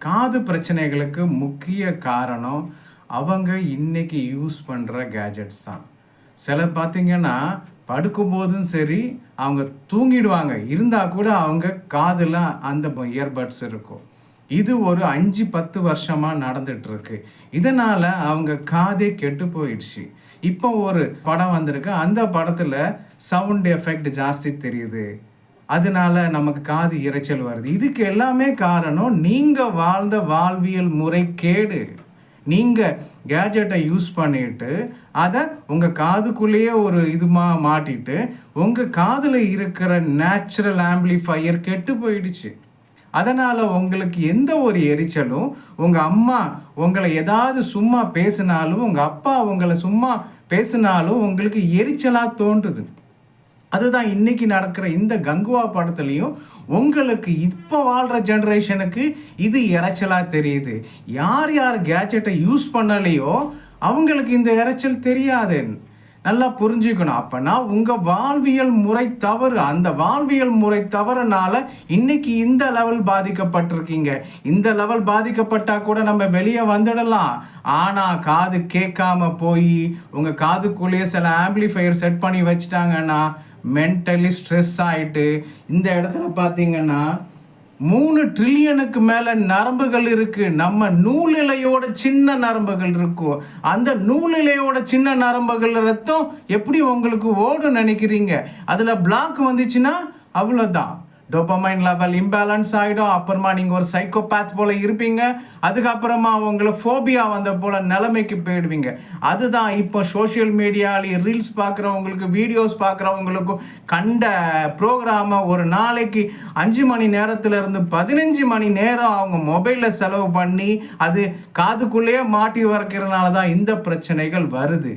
காது பிரச்சனைகளுக்கு முக்கிய காரணம் அவங்க இன்னைக்கு யூஸ் பண்ணுற கேஜெட்ஸ் தான். சிலர் பார்த்தீங்கன்னா படுக்கும்போதும் சரி, அவங்க தூங்கிடுவாங்க, இருந்தால் கூட அவங்க காதில் அந்த இயர்பட்ஸ் இருக்கும். இது ஒரு 5-10 வருஷமாக நடந்துகிட்ருக்கு. இதனால் அவங்க காதே கெட்டு போயிடுச்சு. இப்போ ஒரு படம் வந்திருக்கு, அந்த படத்தில் சவுண்ட் எஃபெக்ட் ஜாஸ்தி தெரியுது, அதனால நமக்கு காது இரைச்சல் வருது. இதுக்கு எல்லாமே காரணம் நீங்கள் வாழ்ந்த வாழ்வியல் முறை கேடு. நீங்கள் கேஜெட்டை யூஸ் பண்ணிட்டு அதை உங்கள் காதுக்குள்ளேயே ஒரு மாட்டிட்டு உங்கள் காதில் இருக்கிற நேச்சுரல் ஆம்பிளிஃபையர் கெட்டு போயிடுச்சு. அதனால் உங்களுக்கு எந்த ஒரு எரிச்சலும், உங்கள் அம்மா உங்களை ஏதாவது சும்மா பேசினாலும், உங்கள் அப்பா உங்களை சும்மா பேசினாலும் உங்களுக்கு எரிச்சலாக தோன்றுது. அதுதான் இன்னைக்கு நடக்கிற இந்த கங்குவா படத்துலையும் உங்களுக்கு இப்போ வாழ்கிற ஜென்ரேஷனுக்கு இது இரைச்சலாக தெரியுது. யார் யார் கேஜெட்டை யூஸ் பண்ணலையோ அவங்களுக்கு இந்த இரைச்சல் தெரியாது. நல்லா புரிஞ்சுக்கணும். அப்போனா உங்கள் வாழ்வியல் முறை தவறு. அந்த வாழ்வியல் முறை தவறுனால இன்னைக்கு இந்த லெவல் பாதிக்கப்பட்டிருக்கீங்க. இந்த லெவல் பாதிக்கப்பட்டால் கூட நம்ம வெளியே வந்துடலாம். ஆனால் காது கேட்காம போய் உங்கள் காதுக்குள்ளேயே சில ஆம்பிளிஃபையர் செட் பண்ணி வச்சுட்டாங்கன்னா மென்டலி ஸ்ட்ரெஸ் ஆகிட்டு இந்த இடத்துல பார்த்தீங்கன்னா 3 ட்ரில்லியனுக்கு மேலே நரம்புகள் இருக்குது. நம்ம நூலிலையோட சின்ன நரம்புகள் இருக்கும். அந்த நூலிலையோட சின்ன நரம்புகள் ரத்தம் எப்படி உங்களுக்கு ஓடும் நினைக்கிறீங்க? அதில் பிளாக் வந்துச்சுன்னா அவ்வளோதான், டோபமைன் லெவல் இம்பேலன்ஸ் ஆகிடும். அப்புறமா நீங்கள் ஒரு சைக்கோபேத் போல் இருப்பீங்க. அதுக்கப்புறமா உங்களை ஃபோபியா வந்த போல் நிலைமைக்கு போயிடுவீங்க. அதுதான் இப்போ சோஷியல் மீடியாவில் ரீல்ஸ் பார்க்குறவங்களுக்கு, வீடியோஸ் பார்க்குறவங்களுக்கும் கண்ட ப்ரோக்ராமை ஒரு நாளைக்கு 5 மணி நேரத்துலேருந்து 15 மணி நேரம் அவங்க மொபைலில் செலவு பண்ணி அது காதுக்குள்ளேயே மாட்டி வரைக்கிறதுனால தான் இந்த பிரச்சனைகள் வருது.